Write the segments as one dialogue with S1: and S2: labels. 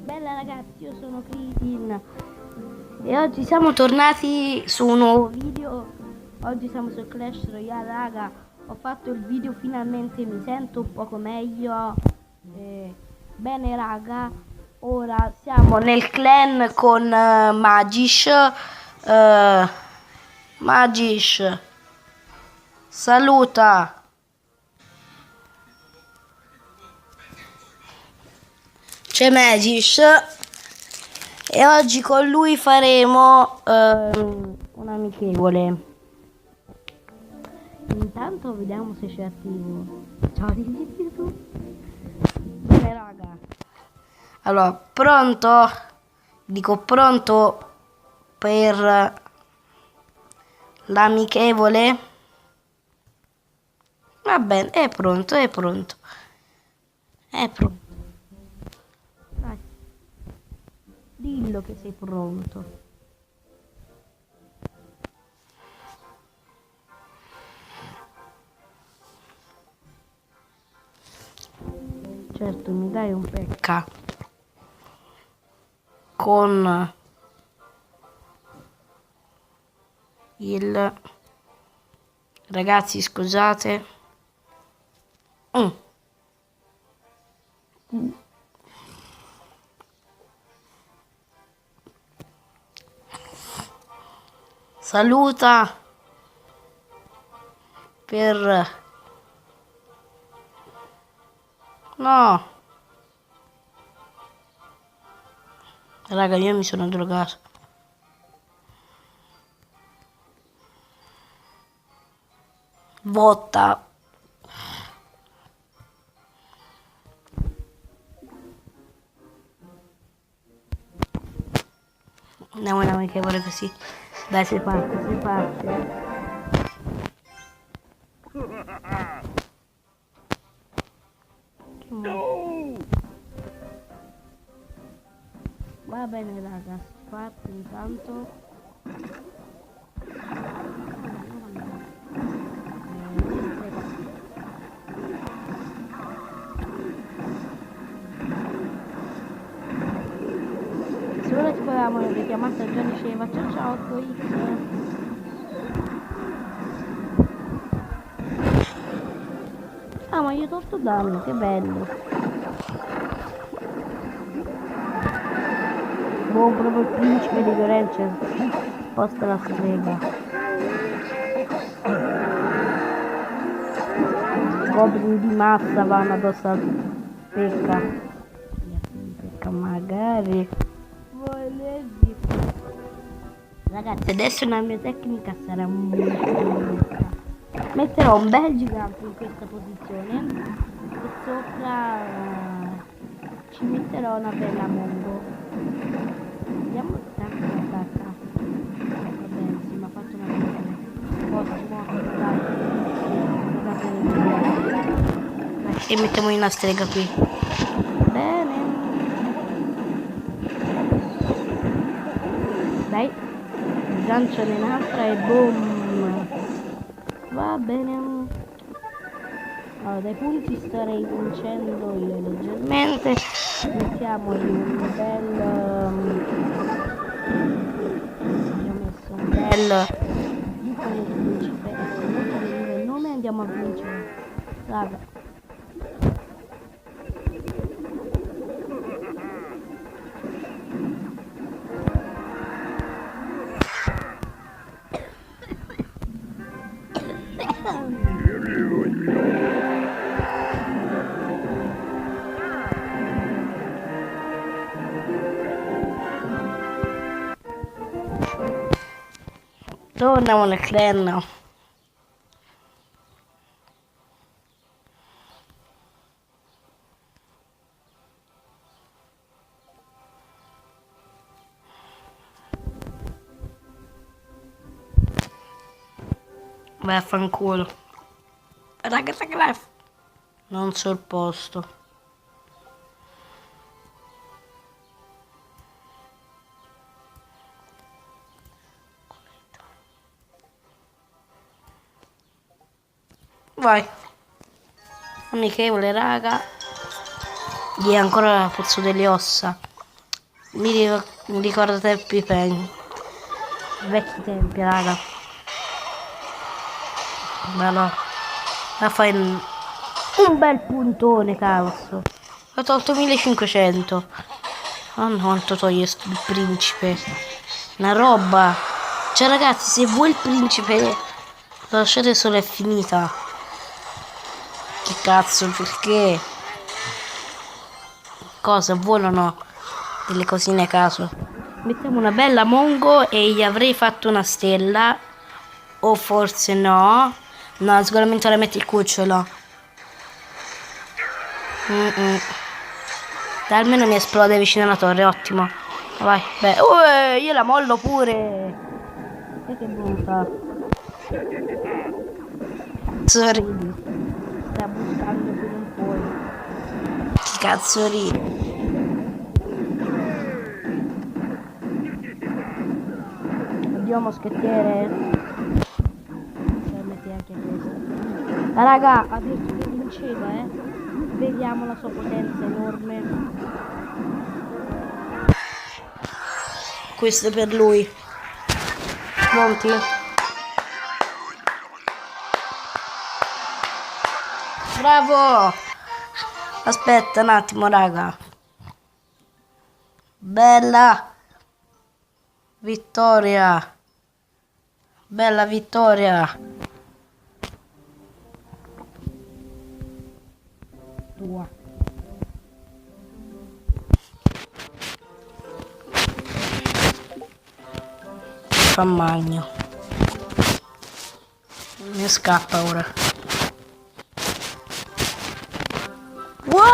S1: Bella ragazzi, io sono Critin e oggi siamo tornati su un nuovo video. Oggi siamo su Clash Royale, raga. Ho fatto il video, finalmente mi sento un poco meglio. Bene raga, ora siamo nel clan con Magish. Magish, saluta. C'è Magish e oggi con lui faremo un amichevole. Intanto vediamo se c'è attivo. Ciao, dici tu. Bene raga. Allora, pronto? Dico pronto per l'amichevole? Va bene, è pronto, è pronto. È pronto. Dai. Dillo che sei pronto. Certo, mi dai un pecca con il... Ragazzi, scusate. Saluta per... No. Raga, io mi sono drogato. Vota. Andiamo in amichevole così. Dai, si parte, si parte. Va bene raga, si parte intanto. Se ora ti parlavamo di chiamata già diceva ciao ciao 8x. Ah, ma io ho tolto danno, che bello. Boh, proprio il principe di Lorenzo sposta la strega. Goblin di massa vanno addosso al pecca. Pecca magari. Volevi. Ragazzi, adesso la mia tecnica sarà molto brutta. Metterò un bel gigante in questa posizione e sopra ci metterò una bella mongo. Vediamo tanto attacca. Va bene, sì, mi ha fatto una bella. Ottimo, dai. E mettiamo una strega qui. Bene. Dai. Sgancione un'altra e boom. Va bene. Allora, dai punti starei vincendo io leggermente. Mettiamogli un bel... ho messo un bel... principe. Il nome andiamo a vincere. Raga. Torniamo nel clan. Vaffanculo. Ragazzi, non so il posto. Vai. Amichevole, raga. Gli è ancora la pozzo delle ossa. Mi ricordo tempi vecchi tempi, raga. Ma no. Ma fai un bel puntone, cazzo. Ho tolto 1500. Oh no, quanto toglie il principe. Una roba. Cioè ragazzi, se vuoi il principe lo lasciate solo, è finita. Che cazzo, perché? Cosa, volano delle cosine a caso. Mettiamo una bella mongo e gli avrei fatto una stella. O forse no. No, sicuramente la metti il cucciolo. Dai, almeno mi esplode vicino alla torre, ottimo. Vai, beh. Io la mollo pure. E che brutta. Cazzo ridi? Sta buttando più non puoi. Che cazzo ridi? Addio moschettiere. Metti anche questo. Raga, ha detto che vinceva, Vediamo la sua potenza enorme. Questo è per lui. Monti. Bravo! Aspetta un attimo, raga. Bella vittoria. Bella vittoria. Tua. Fa magno. Mi scappa ora. Wow!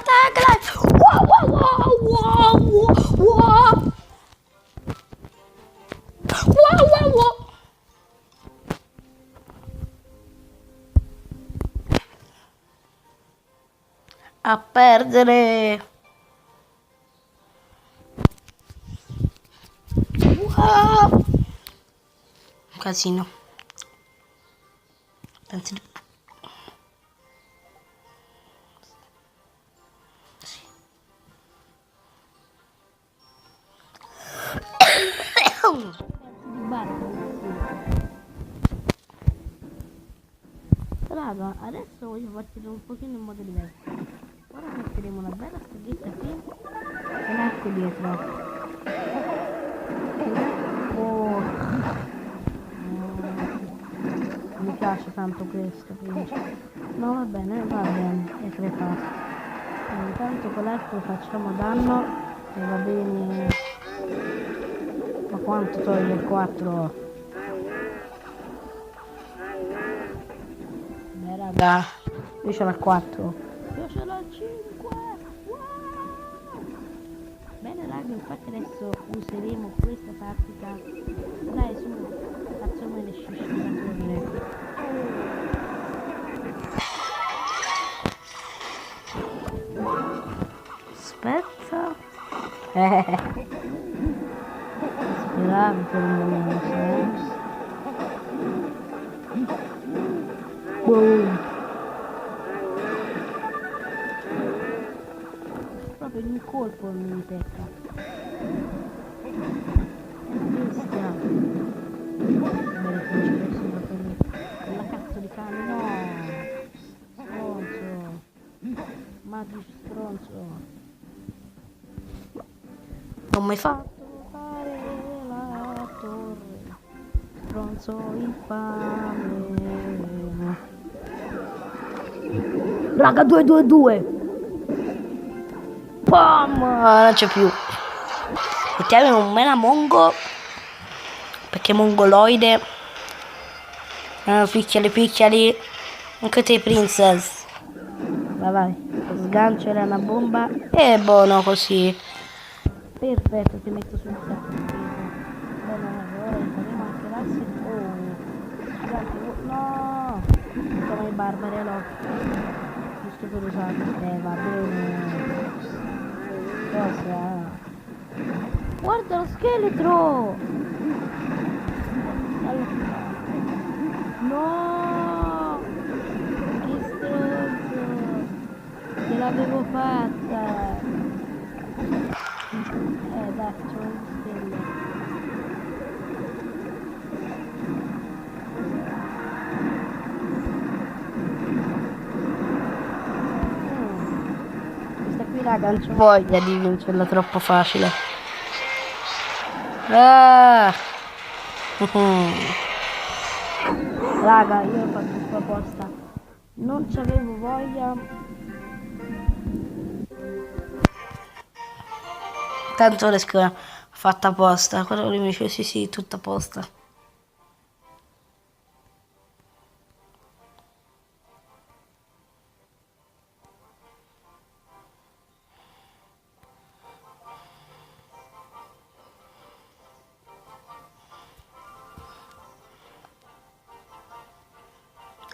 S1: Tagline! Wow, wow, wow, wow, wow! Wow, wow, wow! A perdere! Wow! Casino. Pensi di... Raga, adesso voglio partire un pochino in modo diverso. Ora metteremo una bella staghetta qui e un arco dietro. Oh. Mi piace tanto questo, quindi. No, va bene, è crepato. Intanto con l'arco facciamo danno e va bene. Ma quanto toglie il 4? Beh raga, io ce l'ho 4. Io ce l'ho 5. Wow! Bene raga, infatti adesso useremo questa tattica. Dai su, facciamo le scisce da torre. Aspetta. Speravi per un momento. Boom. Proprio in un colpo mi pecca. Bestia. Bene, quella cazzo di cane, no. Stronzo. Magico stronzo. Non mi hai fatto fare la torre, stronzo infame. Raga, 2-2-2. Pam! Non c'è più. Mettiamo un mena mongo, perché mongoloide. Picchiali. Anche te princess. Vai. Sganciala una bomba. E buono così. Perfetto, ti metto sul sacco. Bene, ora impariamo anche l'asse. Oh, scusate, no! Sono i barbari all'occhio. Giusto per usarli. Va bene. Cosa? Guarda lo scheletro! No! Che stronzo! Ce l'avevo fatta! qui raga, non c'ho voglia di vincerla troppo facile. Ah. Raga, io ho fatto qua apposta. Non c'avevo voglia. Tanto le scrivo fatta apposta. Quello lì mi dice sì, tutta apposta.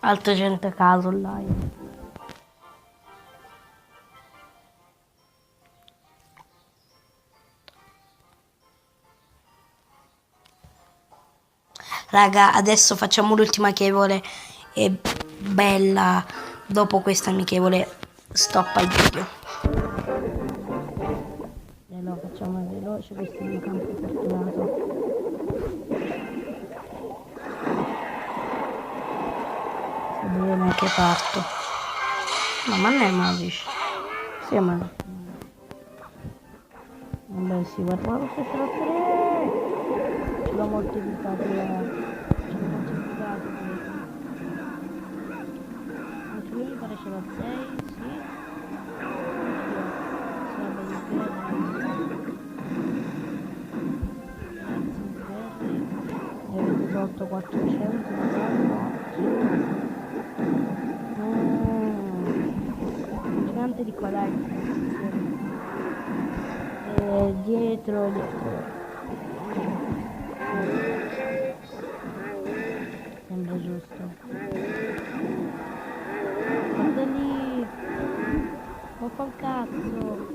S1: Altra gente a caso online. Raga, adesso facciamo l'ultima amichevole e bella. Dopo questa amichevole stoppa il video. E lo facciamo veloce, questo è il mio campo fortunato. Bene che parto. No, ma non è magici. Sì, ma vabbè, sì, guarda queste tre. Ce l'ho moltiplicato. Anche lui mi pare ce l'ho 6, sì. Sì, vabbè, di ne avete tolto 400, gigante di qua, dai. Dietro. Sembra giusto. Guarda lì. Non fa un cazzo.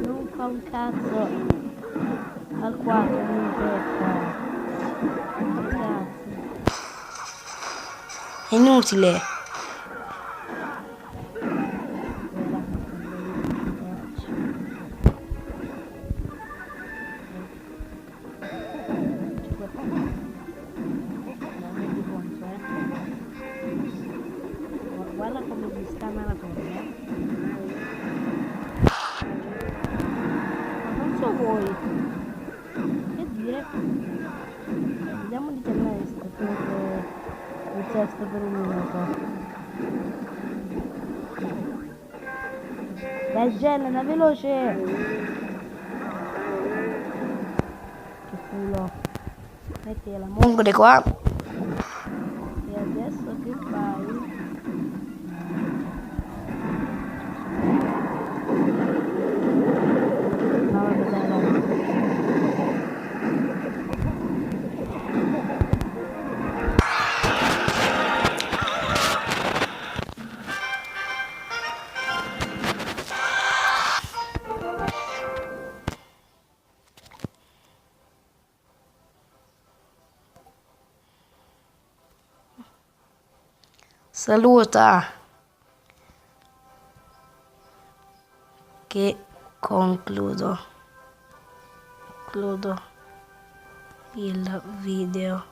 S1: Non fa un cazzo. Al 4 mi pecca. Cazzo. È inutile. Guarda come mi sta maratona. Ma non so voi. Che dire? Vediamo di terminare il sesto per un minuto. Dai Genera, veloce! Che culo. Metti la mongole qua. E adesso che fai? Saluta che concludo il video.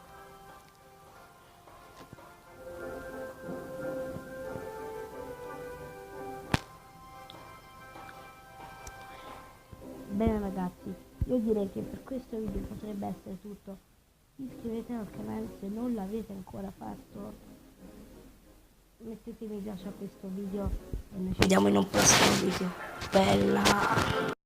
S1: Bene ragazzi, io direi che per questo video potrebbe essere tutto. Iscrivetevi al canale se non l'avete ancora fatto. Mettete mi piace a questo video e noi ci vediamo in un prossimo video. Bella!